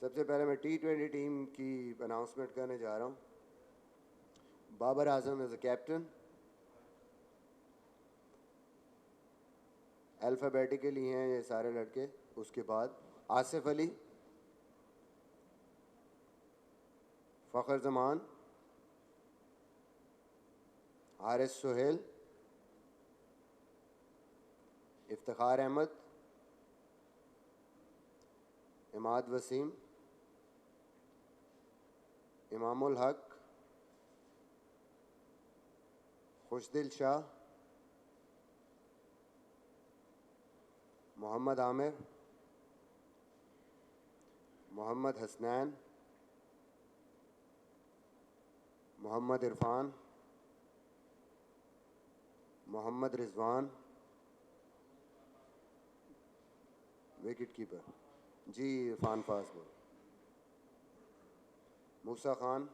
सबसे पहले मैं T20 टीम की अनाउंसमेंट करने जा रहा हूँ। Babar Azam as a captain, alphabetically हैं ये सारे लड़के। उसके बाद आसिफ अली, फ़खर जमान, हारिस सुहेल, इफ्तिखार अहमद, इमाद वसीम, इमामुल हक, खुशदिल शाह, मोहम्मद आमिर, मोहम्मद हसनैन, मोहम्मद इरफान, मोहम्मद रिजवान, विकेट कीपर जी इरफान फाजल, मूसा खान,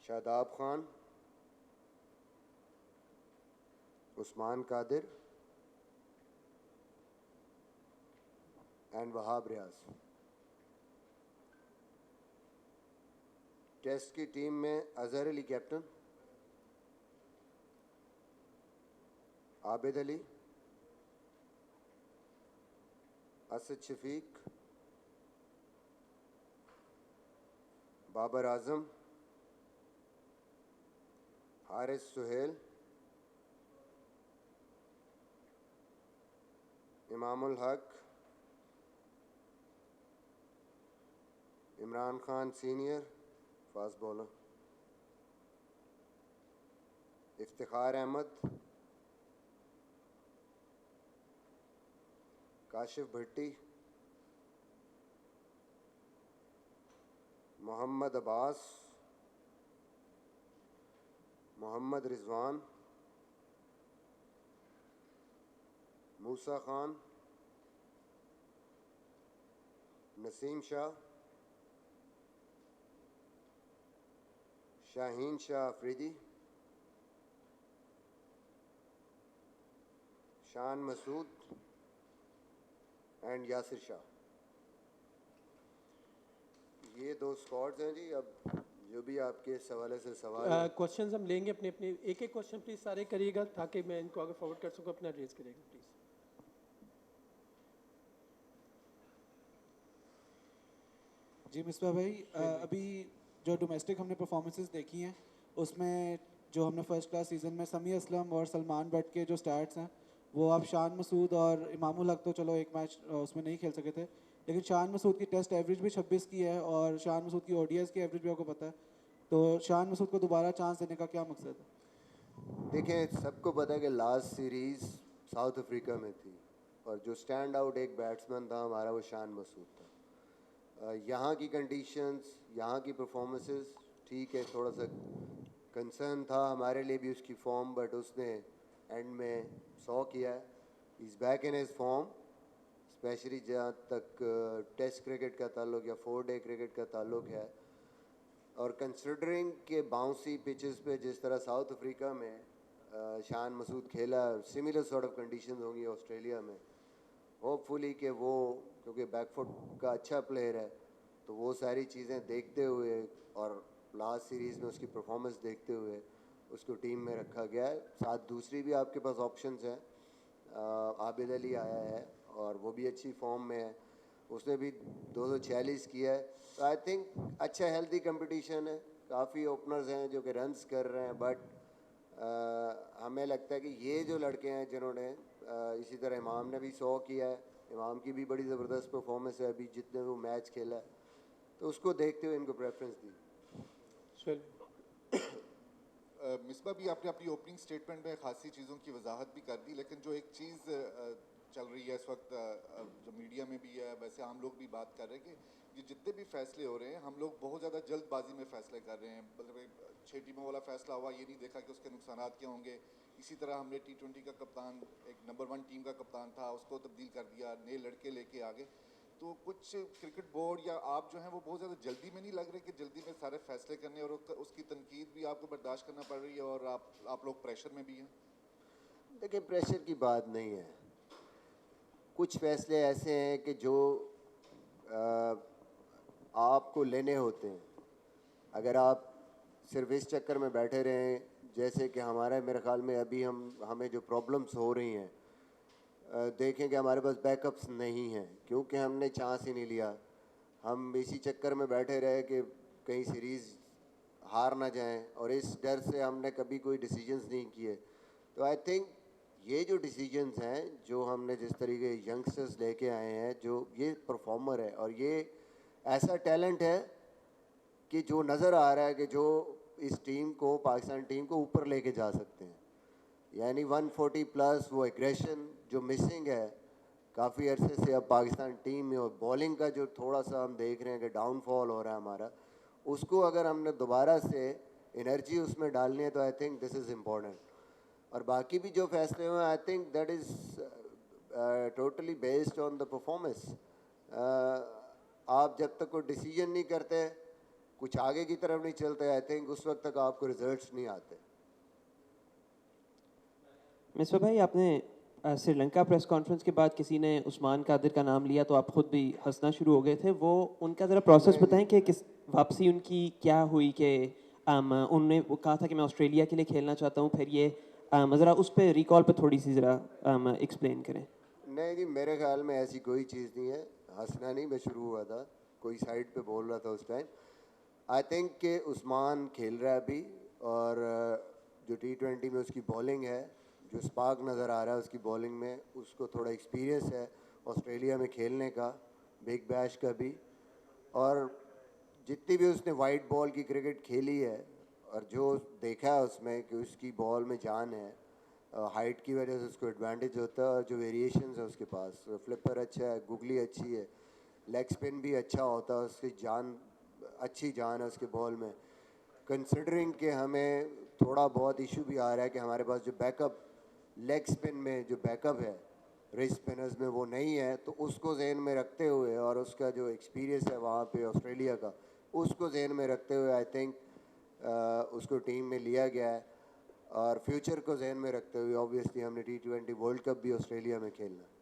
शादाब खान, उस्मान कादिर एंड वहाब रियाज। टेस्ट की टीम में Azhar Ali captain, Abid Ali, Asad Shafiq, Babar Azam, Haris Sohail, Imamul Haq, Imran Khan senior fast bowler, Iftikhar Ahmed, Kashif Bhatti, Mohammad Abbas, Mohammad Rizwan, Musa Khan, Naseem Shah, Shaheen Shah Afridi, Shan Masood and Yasir Shah. ये दो स्क्वाड्स हैं जी। अब जो भी आपके इस हवाले से सवाल है, क्वेश्चंस हम लेंगे अपने अपने, एक एक क्वेश्चन प्लीज़ सारे करिएगा ताकि मैं इनको आगे फॉरवर्ड कर सकूँ। अपना रेज करिएगा प्लीज़। जी मिसबा भाई, अभी जो डोमेस्टिक हमने परफॉर्मेंसेस देखी हैं उसमें जो हमने फर्स्ट क्लास सीज़न में समी असलम और सलमान बट के जो स्टैट्स हैं वो आप शान मसूद और इमामुल हक तो चलो एक मैच उसमें नहीं खेल सके थे, लेकिन शान मसूद की टेस्ट एवरेज भी 26 की है और शान मसूद की ओडीएस की एवरेज भी आपको पता है, तो शान मसूद को दोबारा चांस देने का क्या मकसद है? देखें सबको पता है कि लास्ट सीरीज़ साउथ अफ्रीका में थी और जो स्टैंड आउट एक बैट्समैन था हमारा वो शान मसूद था। यहाँ की कंडीशंस, यहाँ की परफॉर्मेंसेस ठीक है, थोड़ा सा कंसर्न था हमारे लिए भी उसकी फॉर्म, बट उसने एंड में 100 किया है। Is back in his form, specially जहाँ तक टेस्ट क्रिकेट का ताल्लुक या 4 डे क्रिकेट का ताल्लुक है। और कंसिडरिंग के बाउंसी पिचेस पे जिस तरह साउथ अफ्रीका में शान मसूद खेला, सिमिलर सॉर्ट ऑफ कंडीशंस होंगी ऑस्ट्रेलिया में। होपफुली कि वो, क्योंकि बैकफुट का अच्छा प्लेयर है, तो वो सारी चीज़ें देखते हुए और लास्ट सीरीज़ में उसकी परफॉर्मेंस देखते हुए उसको टीम में रखा गया है। साथ दूसरी भी आपके पास ऑप्शंस हैं, आबिद अली आया है और वो भी अच्छी फॉर्म में है, उसने भी 246 किया है। तो आई थिंक अच्छा हेल्दी कंपटीशन है, काफ़ी ओपनर्स हैं जो कि रन्स कर रहे हैं, बट हमें लगता है कि ये जो लड़के हैं जिन्होंने इसी तरह इमाम ने भी 100 किया है, इमाम की भी बड़ी ज़बरदस्त परफॉर्मेंस है अभी जितने वो मैच खेला है, तो उसको देखते हुए इनको प्रेफरेंस दी। चलिए मिसबा भी आपने अपनी ओपनिंग स्टेटमेंट में खासी चीज़ों की वजाहत भी कर दी, लेकिन जो एक चीज़ चल रही है इस वक्त, जो मीडिया में भी है, वैसे हम लोग भी बात कर रहे हैं कि ये जितने भी फैसले हो रहे हैं हम लोग बहुत ज़्यादा जल्दबाजी में फ़ैसले कर रहे हैं। मतलब 6 टीमों वाला फैसला हुआ, ये नहीं देखा कि उसके नुकसान क्या होंगे। इसी तरह हमने T20 का कप्तान, एक नंबर 1 टीम का कप्तान था, उसको तब्दील कर दिया, नए लड़के लेके आगे। तो कुछ क्रिकेट बोर्ड या आप जो हैं वो बहुत ज़्यादा जल्दी में नहीं लग रहे कि जल्दी में सारे फैसले करने, और उसकी तनकीद भी आपको बर्दाश्त करना पड़ रही है और आप लोग प्रेशर में भी हैं? देखिए प्रेशर की बात नहीं है, कुछ फैसले ऐसे हैं कि जो आपको लेने होते हैं। अगर आप सिर्फ इस चक्कर में बैठे रहें, जैसे कि हमारा मेरे ख्याल में अभी हमें जो प्रॉब्लम्स हो रही हैं, देखें कि हमारे पास बैकअप्स नहीं हैं क्योंकि हमने चांस ही नहीं लिया। हम इसी चक्कर में बैठे रहे कि कहीं सीरीज़ हार ना जाएं, और इस डर से हमने कभी कोई डिसीजंस नहीं किए। तो आई थिंक ये जो डिसीजंस हैं, जो हमने जिस तरीके यंगस्टर्स लेके आए हैं, जो ये परफॉर्मर है और ये ऐसा टैलेंट है कि जो नज़र आ रहा है कि जो इस टीम को, पाकिस्तान टीम को ऊपर लेके जा सकते हैं। यानी 140 प्लस वो एग्रेशन जो मिसिंग है काफ़ी अरसे से अब पाकिस्तान टीम में, और बॉलिंग का जो थोड़ा सा हम देख रहे हैं कि डाउनफॉल हो रहा है हमारा, उसको अगर हमने दोबारा से एनर्जी उसमें डालनी है तो I think this is important. और बाकी भी जो फैसले हुए, I think that is totally based on the performance. आप जब तक कोई डिसीजन नहीं करते, कुछ आगे की तरफ नहीं चलते, आई थिंक उस वक्त तक आपको रिजल्ट्स नहीं आते। मिसबा भाई, आपने श्रीलंका प्रेस कॉन्फ्रेंस के बाद किसी ने उस्मान कादिर का नाम लिया तो आप खुद भी हंसना शुरू हो गए थे। वो उनका ज़रा प्रोसेस बताएं कि किस वापसी उनकी क्या हुई, कि उन्होंने वो कहा था कि मैं ऑस्ट्रेलिया के लिए खेलना चाहता हूँ, फिर ये ज़रा उस पर रिकॉल पे थोड़ी सी ज़रा एक्सप्लेन करें। नहीं जी, मेरे ख्याल में ऐसी कोई चीज़ नहीं है। हंसना नहीं, मैं शुरू हुआ था, कोई साइड पे बोल रहा था उस टाइम। आई थिंक कि उस्मान खेल रहा है अभी, और जो T20 में उसकी बॉलिंग है, जो स्पार्क नज़र आ रहा है उसकी बॉलिंग में, उसको थोड़ा एक्सपीरियंस है ऑस्ट्रेलिया में खेलने का, बिग बैश का भी। और जितनी भी उसने वाइट बॉल की क्रिकेट खेली है और जो देखा है उसमें कि उसकी बॉल में जान है, हाइट की वजह से उसको एडवांटेज होता है, और जो वेरिएशंस है उसके पास, फ्लिपर अच्छा है, गुगली अच्छी है, लेग स्पिन भी अच्छा होता है, उसकी जान अच्छी जान है उसके बॉल में। कंसिडरिंग कि हमें थोड़ा बहुत इशू भी आ रहा है कि हमारे पास जो बैकअप लेग स्पिन में जो बैकअप है रिस्ट स्पिनर्स में वो नहीं है, तो उसको जहन में रखते हुए और उसका जो एक्सपीरियंस है वहाँ पे ऑस्ट्रेलिया का, उसको जहन में रखते हुए आई थिंक उसको टीम में लिया गया है। और फ्यूचर को जहन में रखते हुए ऑब्वियसली हमने T20 वर्ल्ड कप भी ऑस्ट्रेलिया में खेलना है।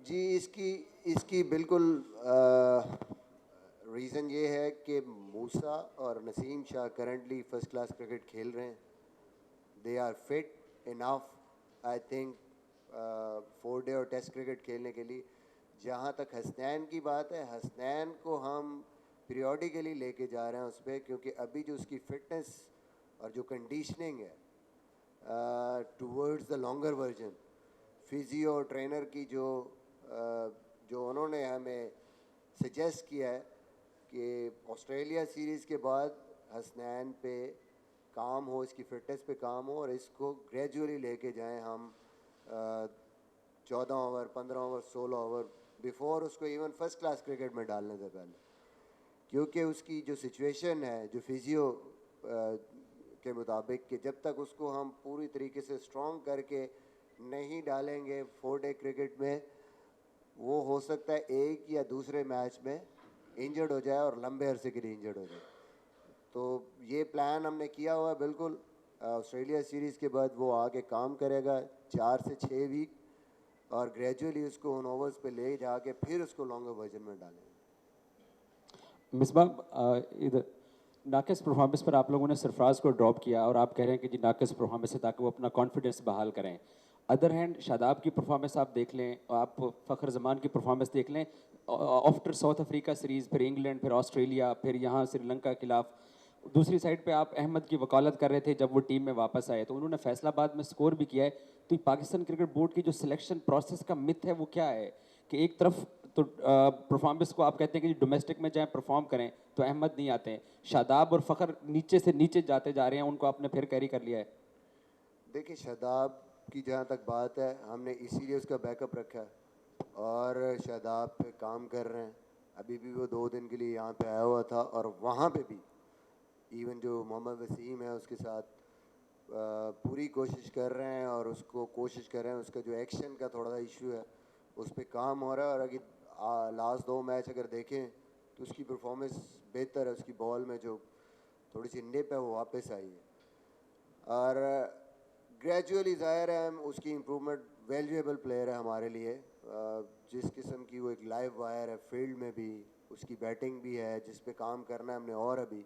जी, इसकी इसकी बिल्कुल रीज़न ये है कि मूसा और Naseem Shah currently first class cricket खेल रहे हैं। They are fit enough, I think 4 day और टेस्ट क्रिकेट खेलने के लिए। जहाँ तक हसनैन की बात है, हसनैन को हम पीरियडिकली लेके जा रहे हैं उस पर, क्योंकि अभी जो उसकी फ़िटनेस और जो कंडीशनिंग है towards the longer version, physio trainer की जो उन्होंने हमें सजेस्ट किया है कि ऑस्ट्रेलिया सीरीज़ के बाद हसनैन पे काम हो, इसकी फ़िटनेस पे काम हो, और इसको ग्रेजुअली लेके जाएं हम 14 ओवर, 15 ओवर, 16 ओवर, बिफोर उसको इवन फर्स्ट क्लास क्रिकेट में डालने से पहले। क्योंकि उसकी जो सिचुएशन है, जो फिजियो के मुताबिक, कि जब तक उसको हम पूरी तरीके से स्ट्रॉन्ग करके नहीं डालेंगे 4 डे क्रिकेट में, वो हो सकता है एक या दूसरे मैच में इंजर्ड हो जाए और लंबे अरसे के लिए इंजर्ड हो जाए। तो ये प्लान हमने किया हुआ है बिल्कुल। ऑस्ट्रेलिया सीरीज़ के बाद वो आके काम करेगा 4 से 6 वीक, और ग्रेजुअली उसको उन ओवर्स पे ले जाके फिर उसको लॉन्गर वर्जन में डालेंगे। मिसबाह, इधर नाकिस परफॉर्मेंस पर आप लोगों ने सरफराज को ड्रॉप किया और आप कह रहे हैं कि जी नाकिस परफॉर्मेंस है ताकि वो अपना कॉन्फिडेंस बहाल करें। अदर हैंड शादाब की परफॉर्मेंस आप देख लें, आप फ़खर जमान की परफॉर्मेंस देख लें, आफ्टर साउथ अफ्रीका सीरीज़, फिर इंग्लैंड, फिर ऑस्ट्रेलिया, फिर यहाँ श्रीलंका के खिलाफ। दूसरी साइड पे आप अहमद की वकालत कर रहे थे जब वो टीम में वापस आए, तो उन्होंने फैसलाबाद में स्कोर भी किया है। तो पाकिस्तान क्रिकेट बोर्ड की जो सिलेक्शन प्रोसेस का मिथ है वो क्या है कि एक तरफ तो परफॉर्मेंस को आप कहते हैं कि डोमेस्टिक में जाएं परफॉर्म करें तो अहमद नहीं आते हैं, शादाब और फ़खर नीचे से नीचे जाते जा रहे हैं, उनको आपने फिर कैरी कर लिया है। देखिए, शादाब की जहाँ तक बात है, हमने इसीलिए उसका बैकअप रखा है और शादाब पे काम कर रहे हैं। अभी भी वो 2 दिन के लिए यहाँ पे आया हुआ था, और वहाँ पे भी इवन जो मोहम्मद वसीम है उसके साथ पूरी कोशिश कर रहे हैं और उसको कोशिश कर रहे हैं, उसका जो एक्शन का थोड़ा सा इशू है उस पर काम हो रहा है। और अगर लास्ट 2 मैच अगर देखें तो उसकी परफॉर्मेंस बेहतर है, उसकी बॉल में जो थोड़ी सी निप है वो वापस आई है। और ग्रेजुअली ज़ाहिर है हम उसकी इम्प्रूवमेंट, वैल्यूएबल प्लेयर है हमारे लिए। जिस किस्म की वो एक लाइव वायर है, फील्ड में भी उसकी बैटिंग भी है जिस पे काम करना है हमने। और अभी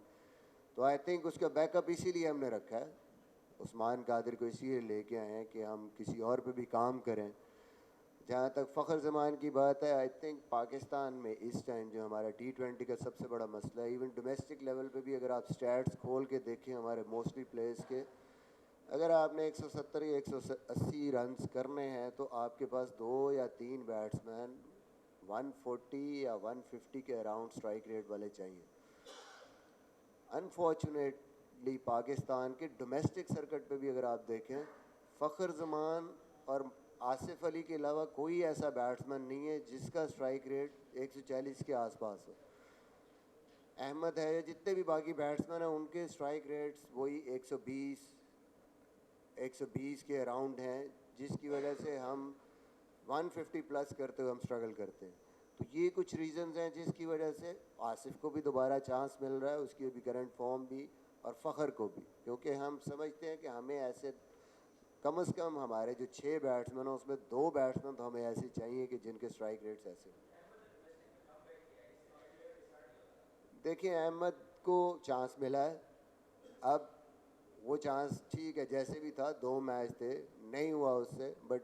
तो आई थिंक उसका बैकअप इसीलिए हमने रखा है, उस्मान कादिर को इसीलिए लेके आए हैं कि हम किसी और पे भी काम करें। जहाँ तक फ़खर ज़मान की बात है, आई थिंक पाकिस्तान में इस टाइम जो हमारा T20 का सबसे बड़ा मसला है, इवन डोमेस्टिक लेवल पे भी अगर आप स्टैट्स खोल के देखें हमारे मोस्टली प्लेयर्स के, अगर आपने 170 या 180 रन्स करने हैं तो आपके पास 2 या 3 बैट्समैन 140 या 150 के अराउंड स्ट्राइक रेट वाले चाहिए। अनफॉर्चुनेटली पाकिस्तान के डोमेस्टिक सर्किट पे भी अगर आप देखें, फ़खर ज़मान और आसिफ अली के अलावा कोई ऐसा बैट्समैन नहीं है जिसका स्ट्राइक रेट 140 के आसपास हो। अहमद है या जितने भी बाकी बैट्समैन हैं उनके स्ट्राइक रेट्स वही 120 के अराउंड हैं, जिसकी वजह से हम 150 प्लस करते हुए हम स्ट्रगल करते हैं। तो ये कुछ रीज़न्स हैं जिसकी वजह से आसिफ को भी दोबारा चांस मिल रहा है, उसकी भी करंट फॉर्म भी, और फ़खर को भी, क्योंकि हम समझते हैं कि हमें ऐसे कम से कम हमारे जो 6 बैट्समैन हैं उसमें 2 बैट्समैन तो हमें ऐसे चाहिए कि जिनके स्ट्राइक रेट्स ऐसे हों। देखिए अहमद को चांस मिला है, अब वो चांस ठीक है जैसे भी था, 2 मैच थे, नहीं हुआ उससे, but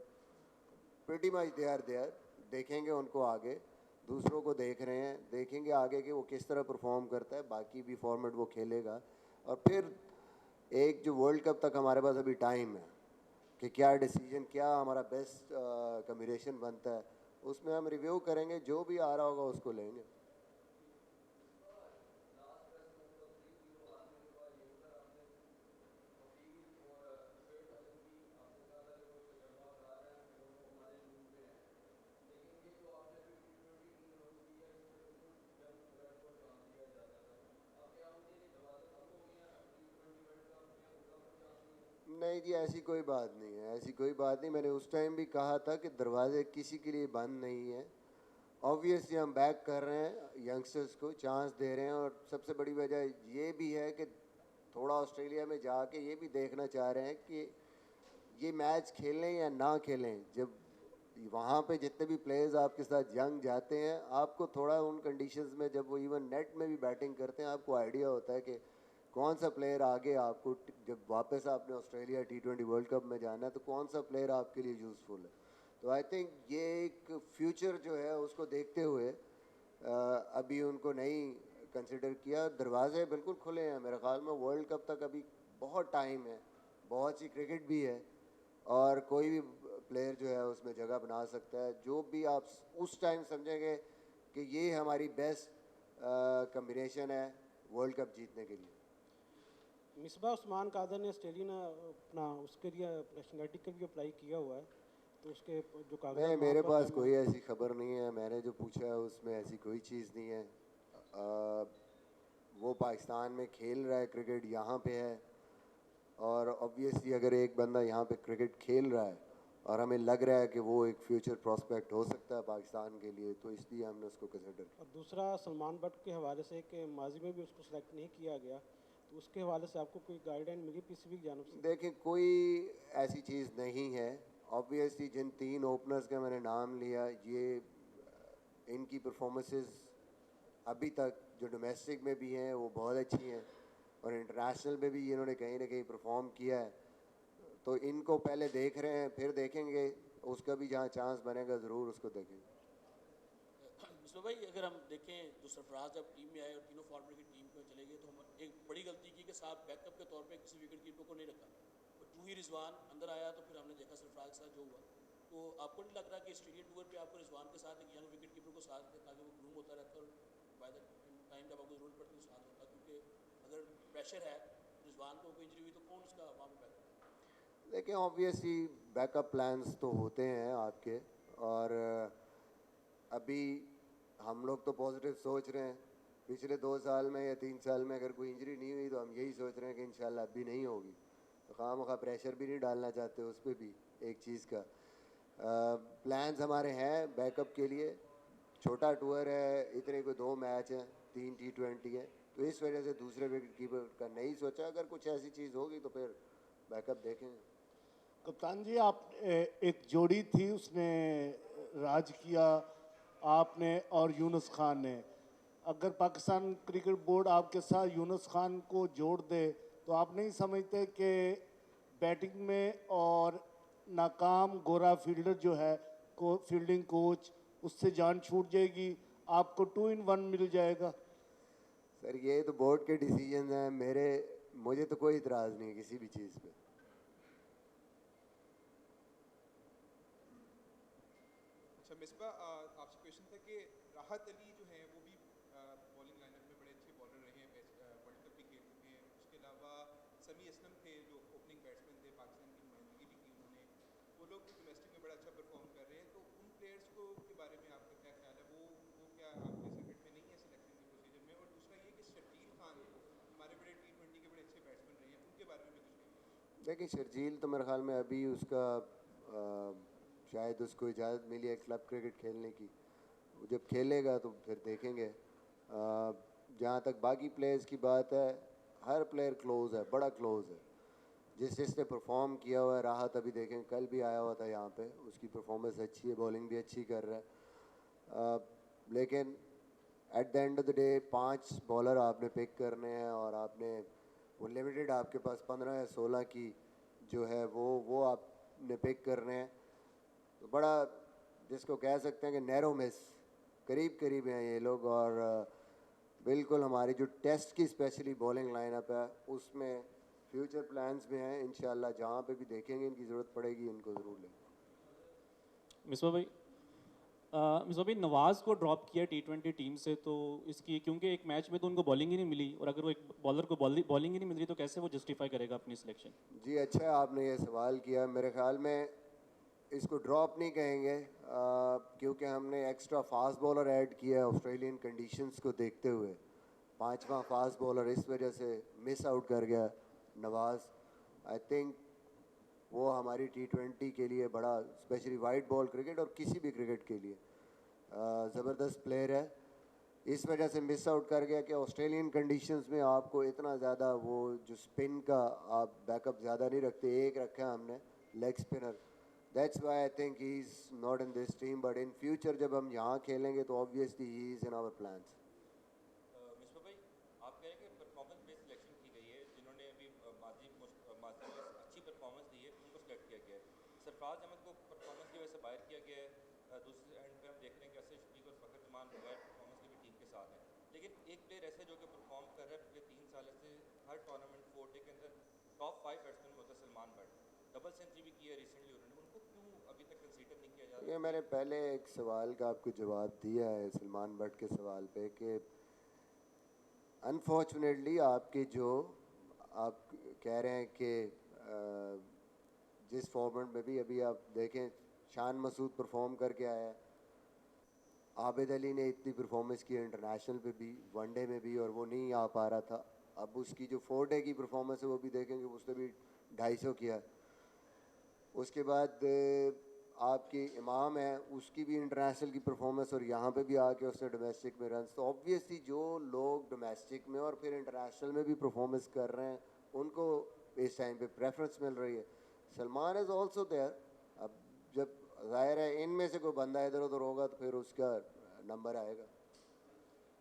pretty much they are there. देखेंगे उनको आगे, दूसरों को देख रहे हैं, देखेंगे आगे कि वो किस तरह परफॉर्म करता है, बाकी भी फॉर्मेट वो खेलेगा। और फिर एक जो वर्ल्ड कप तक हमारे पास अभी टाइम है कि क्या डिसीजन, क्या हमारा बेस्ट कम्बिनेशन बनता है, उसमें हम रिव्यू करेंगे, जो भी आ रहा होगा उसको लेंगे। नहीं जी, ऐसी कोई बात नहीं है, ऐसी कोई बात नहीं। मैंने उस टाइम भी कहा था कि दरवाजे किसी के लिए बंद नहीं है। ऑब्वियसली हम बैक कर रहे हैं, यंगस्टर्स को चांस दे रहे हैं, और सबसे बड़ी वजह ये भी है कि थोड़ा ऑस्ट्रेलिया में जाके ये भी देखना चाह रहे हैं कि ये मैच खेलें या ना खेलें। जब वहाँ पे जितने भी प्लेयर्स आपके साथ यंग जाते हैं, आपको थोड़ा उन कंडीशंस में, जब वो इवन नेट में भी बैटिंग करते हैं, आपको आइडिया होता है कि कौन सा प्लेयर आगे आपको, जब वापस आपने ऑस्ट्रेलिया T20 वर्ल्ड कप में जाना है तो कौन सा प्लेयर आपके लिए यूज़फुल है। तो आई थिंक ये एक फ्यूचर जो है उसको देखते हुए अभी उनको नहीं कंसिडर किया। दरवाजे बिल्कुल खुले हैं मेरे ख्याल में, वर्ल्ड कप तक अभी बहुत टाइम है, बहुत सी क्रिकेट भी है, और कोई भी प्लेयर जो है उसमें जगह बना सकता है, जो भी आप उस टाइम समझेंगे कि ये हमारी बेस्ट कम्बिनेशन है वर्ल्ड कप जीतने के लिए। मिसबा उस्मान कादर ने ऑस्ट्रेलियन अपना उसके लिए नेशनलिटी के लिए अप्लाई किया हुआ है, तो उसके जो कागजात नहीं, वहाँ मेरे पर पास जमा- कोई ऐसी खबर नहीं है, मैंने जो पूछा है उसमें ऐसी कोई चीज़ नहीं है। वो पाकिस्तान में खेल रहा है क्रिकेट, यहाँ पे है, और ऑब्वियसली अगर एक बंदा यहाँ पे क्रिकेट खेल रहा है और हमें लग रहा है कि वो एक फ्यूचर प्रोस्पेक्ट हो सकता है पाकिस्तान के लिए, तो इसलिए हमने उसको कंसिडर किया। और दूसरा सलमान बट के हवाले से कि माजी में भी उसको सेलेक्ट नहीं किया गया, तो उसके हवाले से आपको कोई गाइडलाइन मिली पीसीबी की जानब से? देखिए कोई ऐसी चीज़ नहीं है। ऑब्वियसली जिन 3 ओपनर्स का मैंने नाम लिया, ये इनकी परफॉर्मेंसेस अभी तक जो डोमेस्टिक में भी हैं वो बहुत अच्छी हैं, और इंटरनेशनल में भी इन्होंने कहीं ना कहीं परफॉर्म किया है। तो इनको पहले देख रहे हैं, फिर देखेंगे, उसका भी जहाँ चांस बनेगा ज़रूर उसको देखेंगे। मुस्तफा भाई, अगर हम देखें तो सरफराज जब टीम में आए और तीनों फॉर्मेट की टीम में चले गए, तो हम एक बड़ी गलती की कि साहब बैकअप के तौर पे किसी विकेट कीपर को नहीं रखा, और टू ही रिजवान अंदर आया, तो फिर हमने देखा सरफराज के साथ जो हुआ। तो आपको नहीं लग रहा कि ऑस्ट्रेलियन टूर पे आपको रिजवान के साथ एक यंग विकेट कीपर को साथ दें ताकि वो ग्रूम होता रहता, और बाय द टाइम जब आपको ज़रूरत पड़ती है साथ होता, क्योंकि अगर प्रेशर है रिजवान को कोई इंजरी हुई तो कौन उसका वहाँ पर बैकअप? देखिए ऑब्वियसली बैकअप प्लान्स तो होते हैं आपके, और अभी हम लोग तो पॉजिटिव सोच रहे हैं। पिछले 2 साल में या 3 साल में अगर कोई इंजरी नहीं हुई तो हम यही सोच रहे हैं कि इंशाल्लाह अभी नहीं होगी। खामखा प्रेशर भी नहीं डालना चाहते उस पर भी एक चीज़ का। प्लान्स हमारे हैं बैकअप के लिए, छोटा टूर है, इतने कोई 2 मैच हैं, 3 T20 है, तो इस वजह से दूसरे विकेट कीपर का नहीं सोचा। अगर कुछ ऐसी चीज़ होगी तो फिर बैकअप देखेंगे। कप्तान जी, आप एक जोड़ी थी उसने राज किया, आपने और यूनुस खान ने। अगर पाकिस्तान क्रिकेट बोर्ड आपके साथ यूनुस खान को जोड़ दे तो आप नहीं समझते कि बैटिंग में और नाकाम गोरा फील्डर जो है फील्डिंग कोच, उससे जान छूट जाएगी, आपको 2 in 1 मिल जाएगा? सर ये तो बोर्ड के डिसीजन हैं, मुझे तो कोई इतराज़ नहीं है किसी भी चीज़ पे। अच्छा मिसबा, आपसे क्वेश्चन था कि राहत अली जो है वो भी बॉलिंग लाइनअप में बड़े अच्छे बॉलर रहे हैं, वर्ल्ड कप भी खेल चुके हैं। उसके अलावा समी असलम थे जो ओपनिंग बैट्समैन थे, पाकिस्तान की नुमाइंदगी भी की उन्होंने, वो लोग डोमेस्टिक में बड़ा अच्छा परफॉर्म कर रहे हैं। तो उन प्लेयर्स को के बारे में आपका क्या ख्याल है? वो क्या आपके सर्किट में नहीं है सिलेक्शन के प्रोसीजर में? और दूसरा ये कि शर्जील खान हमारे बड़े T20 के बड़े अच्छे बैट्समैन रहे हैं, उनके बारे में भी कुछ कहिए। देखिए शर्जील तो मेरे ख्याल में अभी उसका शायद उसको इजाज़त मिली है क्लब क्रिकेट खेलने की, वो जब खेलेगा तो फिर देखेंगे। जहाँ तक बाकी प्लेयर्स की बात है, हर प्लेयर क्लोज़ है, बड़ा क्लोज़ है। जिसने परफॉर्म किया हुआ है, राहत अभी देखें कल भी आया हुआ था यहाँ पे, उसकी परफॉर्मेंस अच्छी है, बॉलिंग भी अच्छी कर रहा है। लेकिन at the end of the day 5 bowler आपने पिक करने हैं और आपने वो लिमिटेड, आपके पास 15 या 16 की जो है वो आपने पिक करने हैं। तो बड़ा जिसको कह सकते हैं कि नैरो मिस, करीब करीब हैं ये लोग। और बिल्कुल हमारी जो टेस्ट की स्पेशली बॉलिंग लाइनअप है उसमें फ्यूचर प्लान्स में हैं, इंशाल्लाह जहाँ पे भी देखेंगे इनकी ज़रूरत पड़ेगी इनको ज़रूर लेंगे। मिसबा भाई नवाज़ को ड्रॉप किया T20 टीम से, तो इसकी क्योंकि एक मैच में तो उनको बॉलिंग ही नहीं मिली, और अगर वो एक बॉलर को बॉलिंग ही नहीं मिल रही तो कैसे वो जस्टिफाई करेगा अपनी सिलेक्शन? जी अच्छा है आपने ये सवाल किया। मेरे ख्याल में इसको ड्रॉप नहीं कहेंगे, क्योंकि हमने एक्स्ट्रा फास्ट बॉलर ऐड किया है ऑस्ट्रेलियन कंडीशंस को देखते हुए। 5वां फास्ट बॉलर इस वजह से मिस आउट कर गया नवाज़। आई थिंक वो हमारी T20 के लिए बड़ा, स्पेशली वाइट बॉल क्रिकेट और किसी भी क्रिकेट के लिए ज़बरदस्त प्लेयर है। इस वजह से मिस आउट कर गया कि ऑस्ट्रेलियन कंडीशंस में आपको इतना ज़्यादा वो जो स्पिन का आप बैकअप ज़्यादा नहीं रखते, एक रखा हमने leg spinner. That's why I think he is not in this team, but in future जब हम यहाँ खेलेंगे तो obviously he is in our plans. Misbah भाई, आप कह रहे हैं कि परफॉर्मेंस बेस्ड सिलेक्शन की गई है, जिन्होंने अभी माजी में अच्छी परफॉर्मेंस दी है उनको सिलेक्ट किया गया है। सरफराज अहमद को परफॉर्मेंस की वजह से बाहर किया गया है। दूसरे एंड पे हम देख रहे हैं कि असद शफीक और फ़खर जमान बगैर परफॉर्मेंस के भी टीम के साथ हैं। लेकिन एक प्लेयर ऐसे जो कि परफॉर्म कर रहा है पिछले 3 साल से, हर टूर्नामेंट 4 डे के अंदर टॉप 5 बैट्समैन में होता है सलमान बट, डबल सेंचुरी भी की है रिसेंटली उन्होंने, उनको क्यों अभी तक कंसीडर नहीं किया जा रहा? ये मैंने पहले एक सवाल का आपको जवाब दिया है सलमान बट के सवाल पे कि अनफॉर्चुनेटली आपके जो आप कह रहे हैं कि जिस फॉर्मेट में भी अभी आप देखें शान मसूद परफॉर्म करके आया है, आबिद अली ने इतनी परफॉर्मेंस की इंटरनेशनल पे भी, वनडे में भी, और वो नहीं आ पा रहा था। अब उसकी जो 4 डे की परफॉर्मेंस है वो भी देखेंगे, उसने भी 250 किया। उसके बाद आपकी इमाम है, उसकी भी इंटरनेशनल की परफॉर्मेंस और यहाँ पे भी आके उसने डोमेस्टिक में रन। तो ऑब्वियसली जो लोग डोमेस्टिक में और फिर इंटरनेशनल में भी परफॉर्मेंस कर रहे हैं उनको इस टाइम पे प्रेफरेंस मिल रही है। Salman is also there. अब जब ज़ाहिर है इनमें से कोई बंदा इधर उधर होगा तो फिर उसका नंबर आएगा।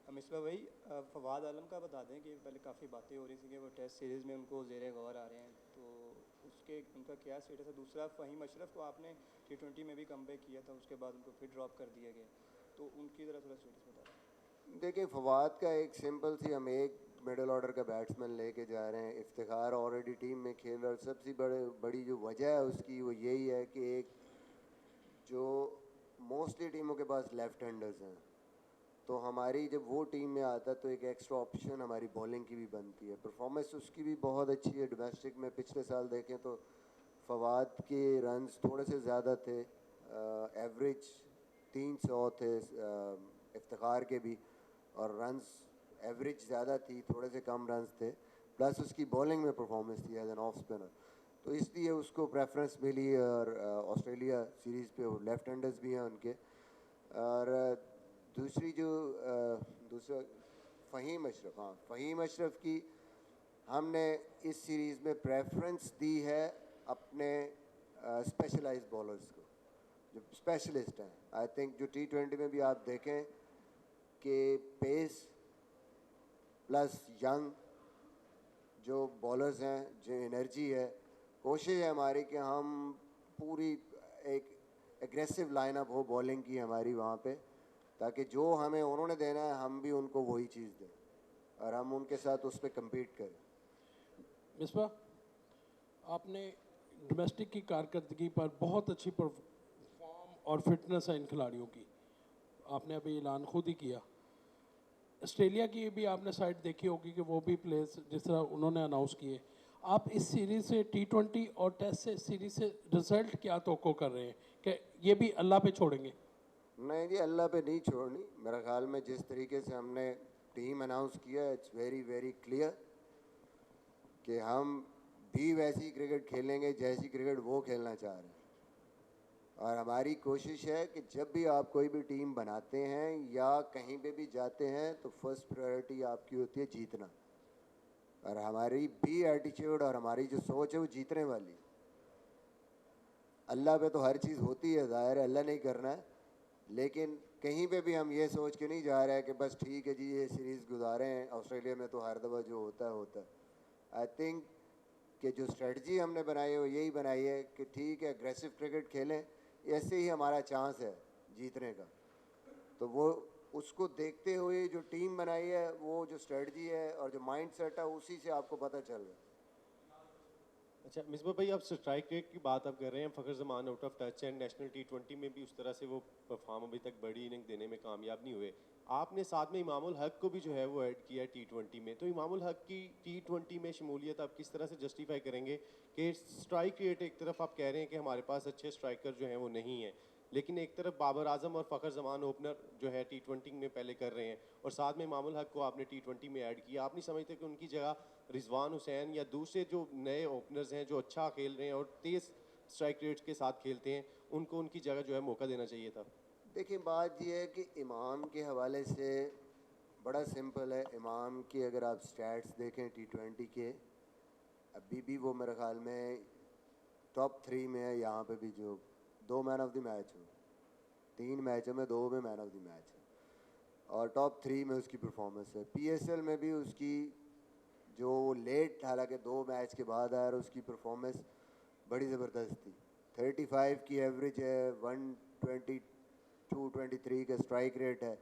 मिसबा भाई, फवाद आलम का बता दें कि पहले काफ़ी बातें हो रही थी कि वो टेस्ट सीरीज़ में उनको ज़ेरे गौर आ रहे हैं, तो उसके उनका क्या स्टेटस है? दूसरा फ़हीम अशरफ को आपने T20 में भी कमबैक किया था, उसके बाद उनको फिर ड्रॉप कर दिया गया, तो उनकी ज़रा थोड़ा स्टेटस बता दें। देखिए फवाद का एक सिंपल सी, हम एक मिडिल ऑर्डर का बैट्समैन लेके जा रहे हैं। इफ्तिखार ऑलरेडी टीम में खेल रहा है। सबसे बड़ी जो वजह है उसकी वो यही है कि एक जो मोस्टली टीमों के पास लेफ्ट हैंडर्स हैं, तो हमारी जब वो टीम में आता है तो एक एक्स्ट्रा ऑप्शन हमारी बॉलिंग की भी बनती है। परफॉर्मेंस उसकी भी बहुत अच्छी है डोमेस्टिक में। पिछले साल देखें तो फवाद के रन्स थोड़े से ज़्यादा थे, एवरेज 300 थे इफ्तिखार के भी, और रन्स एवरेज ज़्यादा थी, थोड़े से कम रन्स थे। प्लस उसकी बॉलिंग में परफॉर्मेंस थी एज एन ऑफ स्पिनर। तो इसलिए उसको प्रेफरेंस मिली। और ऑस्ट्रेलिया सीरीज़ पे वो लेफ्ट हैंडर्स भी हैं उनके। और दूसरी जो दूसरा फ़हीम अशरफ, हाँ फ़हीम अशरफ की हमने इस सीरीज़ में प्रेफरेंस दी है अपने स्पेशलाइज्ड बॉलर्स को, जो स्पेशलिस्ट हैं। आई थिंक जो T20 में भी आप देखें कि पेस प्लस यंग जो बॉलर्स हैं, जो एनर्जी है, कोशिश है हमारी कि हम पूरी एक एग्रेसिव लाइनअप हो बॉलिंग की हमारी वहाँ पे, ताकि जो हमें उन्होंने देना है हम भी उनको वही चीज़ दें और हम उनके साथ उस पर कम्पीट करें। मिसबा, आपने डोमेस्टिक की कारकर्दगी पर बहुत अच्छी फॉर्म और फिटनेस है इन खिलाड़ियों की, आपने अभी ऐलान खुद ही किया। ऑस्ट्रेलिया की भी आपने साइड देखी होगी कि वो भी प्लेयर्स जिस तरह उन्होंने अनाउंस किए। आप इस सीरीज़ से T20 और टेस्ट से सीरीज़ से रिजल्ट क्या तवक्को कर रहे हैं कि ये भी अल्लाह पे छोड़ेंगे? नहीं जी, अल्लाह पे नहीं छोड़नी। मेरा ख्याल में जिस तरीके से हमने टीम अनाउंस किया, इट्स वेरी वेरी क्लियर कि हम भी वैसी क्रिकेट खेलेंगे जैसी क्रिकेट वो खेलना चाह रहे हैं। और हमारी कोशिश है कि जब भी आप कोई भी टीम बनाते हैं या कहीं पे भी जाते हैं तो फर्स्ट प्रायोरिटी आपकी होती है जीतना। और हमारी भी एटीट्यूड और हमारी जो सोच है वो जीतने वाली। अल्लाह पे तो हर चीज़ होती है, ज़ाहिर है अल्लाह नहीं करना है, लेकिन कहीं पे भी हम ये सोच के नहीं जा रहे हैं कि बस ठीक है जी ये सीरीज़ गुजारे हैं। ऑस्ट्रेलिया में तो हर दफ़ा जो होता है। आई थिंक कि जो स्ट्रेटजी हमने बनाई है वो यही बनाई है कि ठीक है एग्रेसिव क्रिकेट खेलें, ऐसे ही हमारा चांस है जीतने का। तो वो उसको देखते हुए जो टीम बनाई है, वो जो स्ट्रेटजी है और जो माइंड सेट है, उसी से आपको पता चल रहा है। अच्छा मिसबा भाई, आप स्ट्राइक रेट की बात आप कर रहे हैं, फ़खर ज़मान आउट ऑफ टच है, नेशनल T20 में भी उस तरह से वो परफॉर्म अभी तक बड़ी इनिंग देने में कामयाब नहीं हुए। आपने साथ में इमामुल हक को भी जो है वो ऐड किया है T20 में, तो इमामुल हक की T20 में शमूलियत आप किस तरह से जस्टिफाई करेंगे कि स्ट्राइक रेट एक तरफ आप कह रहे हैं कि हमारे पास अच्छे स्ट्राइकर जो हैं वो नहीं हैं, लेकिन एक तरफ बाबर आजम और फ़खर ज़मान ओपनर जो है T20 में पहले कर रहे हैं और साथ में इमामुल हक को आपने T20 में ऐड किया। आप नहीं समझते कि उनकी जगह रिजवान हुसैन या दूसरे जो नए ओपनर्स हैं जो अच्छा खेल रहे हैं और तेज़ स्ट्राइक रेट्स के साथ खेलते हैं, उनको उनकी जगह जो है मौका देना चाहिए था? देखिए बात यह है कि इमाम के हवाले से बड़ा सिंपल है। इमाम की अगर आप स्टैट्स देखें T20 के, अभी भी वो मेरे ख्याल में टॉप 3 में है। यहाँ पे भी जो 2 मैन ऑफ द मैच हो, 3 मैचों में 2 में मैन ऑफ द मैच है और टॉप 3 में उसकी परफॉर्मेंस है। PSL में भी उसकी जो लेट, हालांकि 2 मैच के बाद आया, उसकी परफॉर्मेंस बड़ी ज़बरदस्त थी। 35 की एवरेज है, 122-23 का स्ट्राइक रेट है।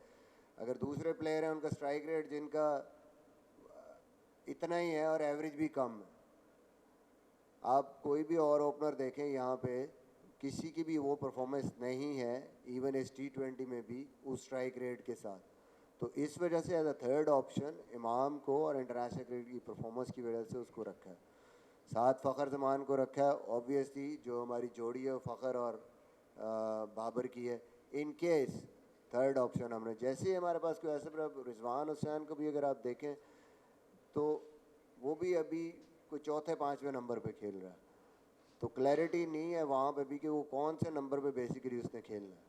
अगर दूसरे प्लेयर हैं उनका स्ट्राइक रेट जिनका इतना ही है और एवरेज भी कम है। आप कोई भी और ओपनर देखें यहाँ पे, किसी की भी वो परफॉर्मेंस नहीं है, इवन इस T20 में भी उस स्ट्राइक रेट के साथ। तो इस वजह से एज अ थर्ड ऑप्शन इमाम को और इंटरनेशनल क्रिकेट की परफॉर्मेंस की वजह से उसको रखा है। साथ फ़खर ज़मान को रखा है। ऑब्वियसली जो हमारी जोड़ी है फ़खर और बाबर की है। इन केस थर्ड ऑप्शन हमने, जैसे ही हमारे पास कोई ऐसे, रिजवान हुसैन को भी अगर आप देखें तो वो भी अभी कोई 4थे-5वें नंबर पे खेल रहा है। तो क्लैरिटी नहीं है वहाँ पे भी कि वो कौन से नंबर पे बेसिकली उसने खेलना है।